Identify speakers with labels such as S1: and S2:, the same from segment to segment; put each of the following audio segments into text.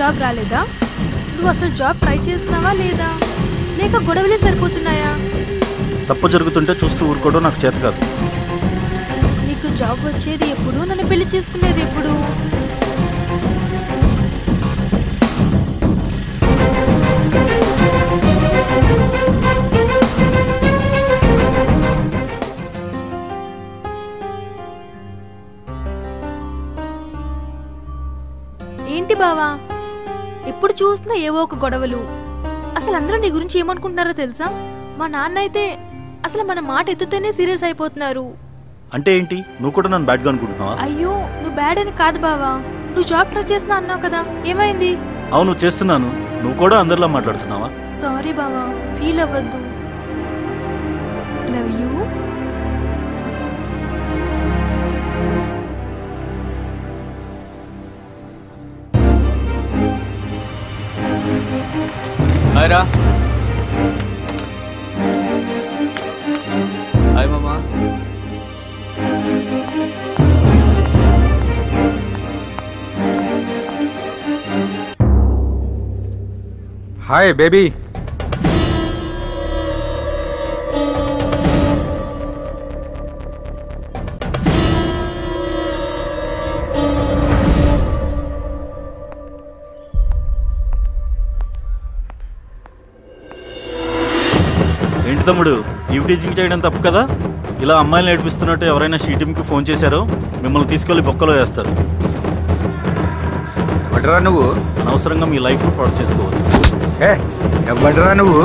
S1: Job రాలేదా? నువ్వు అసలు జాబ్ ట్రై చేస్తున్నావా లేదా, లేక గొడవలే సరిపోతున్నాయా?
S2: తప్పు జరుగుతుంటే చూస్తూ ఊరుకోవడం నాకు చేత కాదు.
S1: నీకు జాబ్ వచ్చేది ఎప్పుడు, నన్ను పెళ్లి చేసుకునేది ఎప్పుడు? ఏంటి బావా, ఎప్పుడు చూసినా ఏవో ఒక గొడవలు. అసలు అందరూ నీ గురించి ఏమనుకుంటున్నారో తెలుసా? మా నాన్న అయితే అసలు మన మాట ఎత్తుతేనే సీరియస్ అయిపోతున్నారు.
S2: అంటే ఏంటి, నువ్వు కూడా నన్ను బ్యాడ్గా అనుకుంటున్నావా?
S1: అయ్యో, నువ్వు బ్యాడ్ అని కాదు బావా, నువ్వు జాబ్ ట్రై చేస్తున్నా అన్నావు కదా, ఏమైంది?
S2: అవును చేస్తున్నాను, నువ్వు కూడా అందరిలా మాట్లాడుతున్నావా?
S1: సారీ బావా, ఫీల్ అవ్వద్దు. Love you.
S3: హాయ్ రా. హాయ్ మామా.
S4: Hi baby.
S2: ఏంటి తమ్ముడు, ఈవ్ టీచింగ్ చేయడం తప్పు కదా? ఇలా అమ్మాయిలు నేర్పిస్తున్నట్టు ఎవరైనా షీటీమ్కి ఫోన్ చేశారో మిమ్మల్ని తీసుకెళ్లి బొక్కలో వేస్తారు.
S4: ఎవడరా నువ్వు?
S2: అనవసరంగా మీ లైఫ్ పాడు చేసుకోవద్దు.
S4: ఎవడరా నువ్వు?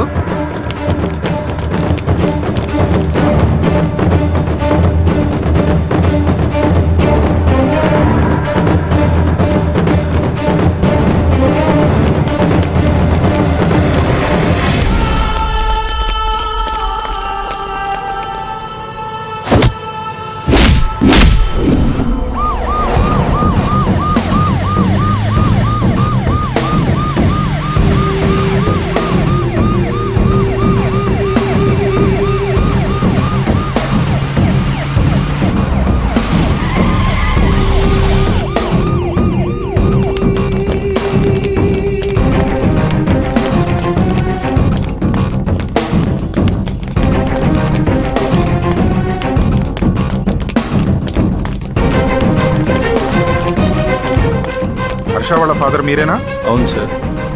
S4: హర్ష వాళ్ళ ఫాదర్ మీరేనా?
S3: అవును సార్.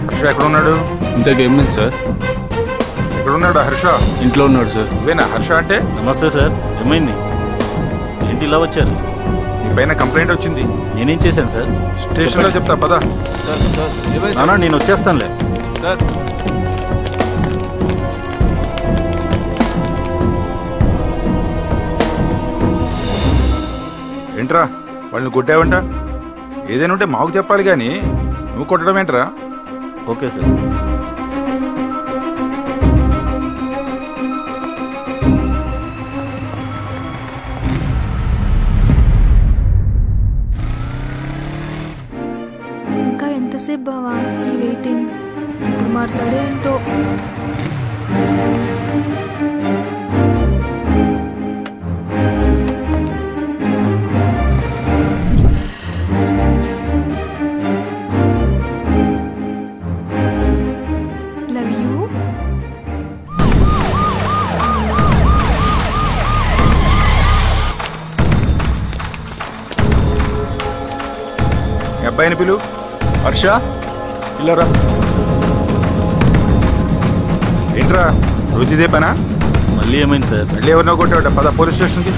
S4: హర్ష ఎక్కడున్నాడు?
S3: ఇంతకేం లేదు సార్.
S4: ఎక్కడున్నాడు హర్ష?
S3: ఇంట్లో ఉన్నాడు సార్.
S4: నువ్వేనా హర్ష అంటే?
S2: నమస్తే సార్, ఏమైంది? ఏంటి ఇలా వచ్చారు?
S4: నీ పైన కంప్లైంట్ వచ్చింది.
S2: నేనేం చేశాను సార్?
S4: స్టేషన్లో చెప్తా పదా.
S3: సార్ సార్ ఏమైంది
S2: నానా, నేను వచ్చేస్తానులే.
S3: సార్.
S4: ఏంట్రా వాళ్ళని కొట్టావంట? ఏదైనా ఉంటే మాకు చెప్పాలి కానీ నువ్వు కొట్టడం ఏంట్రా?
S2: Okay sir.
S1: ఇంకా ఎంతసేపు బావా ఈ వెయిటింగ్? ఇప్పుడు మాట్లాడో ఏంటో. Love you.
S4: మీ అబ్బాయిని పిలు.
S3: హర్ష ఇల్లరా.
S4: ఏంట్రా రోజు ఇదే పనా?
S2: మళ్ళీ ఏమైంది సార్?
S4: మళ్ళీ ఎవరినో కొట్టావట, పద పోలీస్ స్టేషన్కి.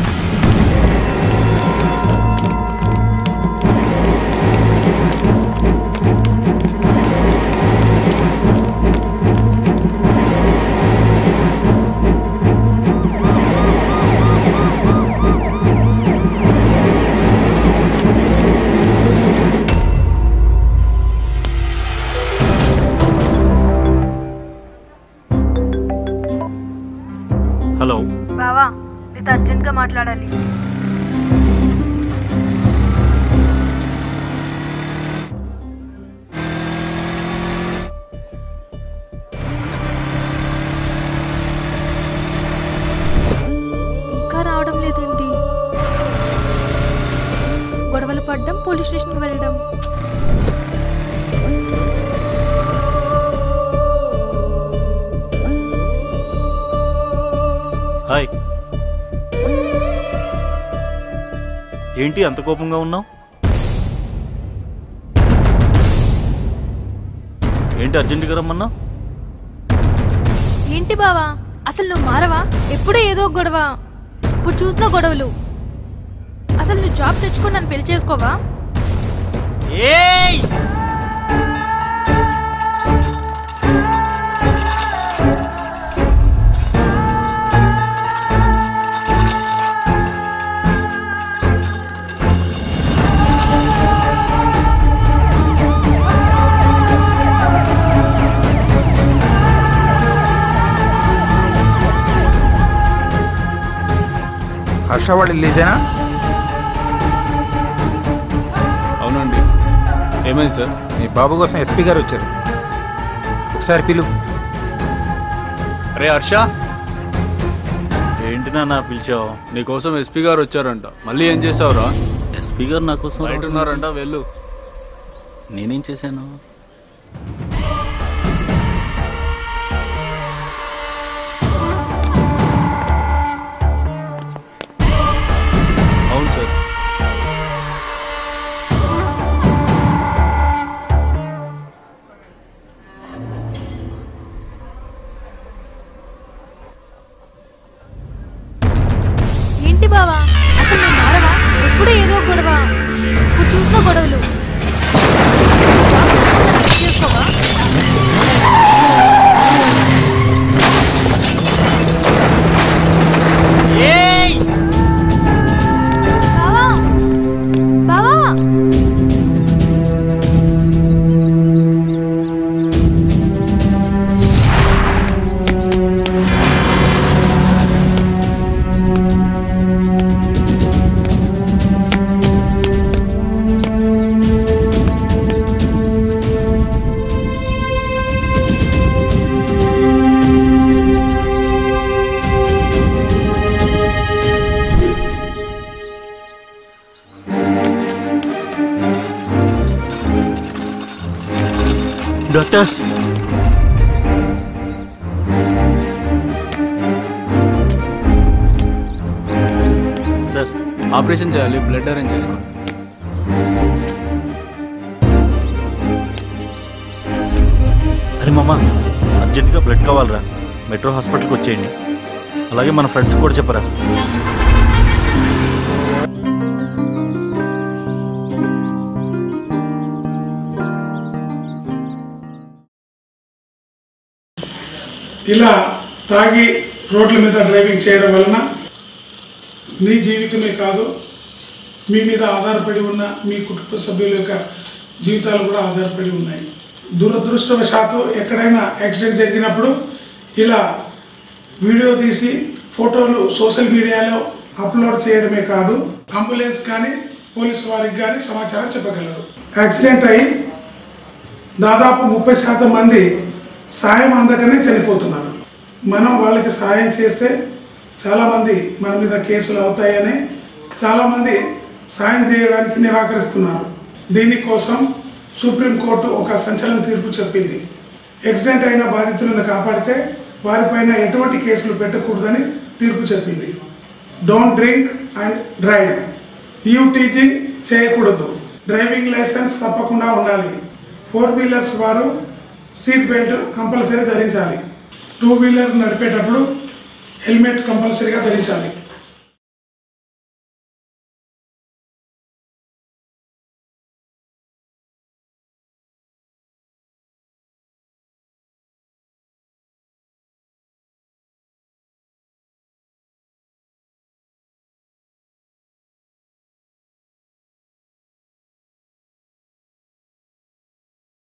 S2: హలో
S1: బావా, నీతో అర్జెంట్గా మాట్లాడాలి. ఇంకా రావడం లేదేంటి? గొడవలు పడ్డం, పోలీస్ స్టేషన్కి వెళ్ళడం.
S2: ఏంటి అంత కోపంగా ఉన్నావు? ఏంటి అర్జెంటుగా రమ్మన్నా?
S1: ఏంటి బావా అసలు నువ్వు మారవా? ఎప్పుడూ ఏదో ఒక గొడవ, ఇప్పుడు చూసిన గొడవలు. అసలు నువ్వు జాబ్ తెచ్చుకొని నన్ను పెళ్లి చేసుకోవా?
S2: ఏయ్
S4: హర్ష వాళ్ళు ఇల్లేదేనా?
S3: అవునండి. ఏమైంది సార్?
S4: మీ బాబు కోసం ఎస్పీ గారు వచ్చారు, ఒకసారి పిలు.
S3: అరే హర్ష,
S2: ఏంటి నాన్న పిలిచావు?
S3: నీకోసం ఎస్పీ గారు వచ్చారంట. మళ్ళీ ఏం చేసావురా?
S2: ఎస్పీ గారు నా కోసం
S3: బయట ఉన్నారంట, వెళ్ళు.
S2: నేనేం చేశాను?
S3: అవును సార్.
S1: ఏంటి బావా అసలు నువ్వు మారవా? ఎప్పుడూ ఏదో ఒక గొడవ, ఇప్పుడు చూసిన గొడవలు. చేసుకోవా? బావా బావా
S2: డాక్టర్స్, సార్
S3: ఆపరేషన్ చేయాలి, బ్లడ్ అరేంజ్ చేసుకోండి.
S2: అరే మామ, అర్జెంటుగా బ్లడ్ కావాలరా, మెట్రో హాస్పిటల్కి వచ్చేయండి. అలాగే మన ఫ్రెండ్స్కి కూడా చెప్పరా.
S5: ఇలా తాగి రోడ్ల మీద డ్రైవింగ్ చేయడం వలన మీ జీవితమే కాదు, మీ మీద ఆధారపడి ఉన్న మీ కుటుంబ సభ్యుల యొక్క జీవితాలు కూడా ఆధారపడి ఉన్నాయి. దురదృష్టవశాత్తు ఎక్కడైనా యాక్సిడెంట్ జరిగినప్పుడు ఇలా వీడియో తీసి ఫోటోలు సోషల్ మీడియాలో అప్లోడ్ చేయడమే కాదు, అంబులెన్స్ కానీ పోలీసు వారికి కానీ సమాచారం చెప్పగలరు. యాక్సిడెంట్ అయి దాదాపు 30% మంది సాయం అందకనే చనిపోతున్నారు. మనం వాళ్ళకి సాయం చేస్తే చాలామంది మన మీద కేసులు అవుతాయని చాలామంది సాయం చేయడానికి నిరాకరిస్తున్నారు. దీనికోసం సుప్రీంకోర్టు ఒక సంచలన తీర్పు చెప్పింది. యాక్సిడెంట్ అయిన బాధితులను కాపాడితే వారిపైన ఎటువంటి కేసులు పెట్టకూడదని తీర్పు చెప్పింది. Don't drink and drive. Eve teaching చేయకూడదు. డ్రైవింగ్ లైసెన్స్ తప్పకుండా ఉండాలి. 4 వీలర్స్ వారు సీట్ బెల్ట్ కంపల్సరీ ధరించాలి. 2 వీలర్ నడిపేటప్పుడు హెల్మెట్ కంపల్సరీగా ధరించాలి.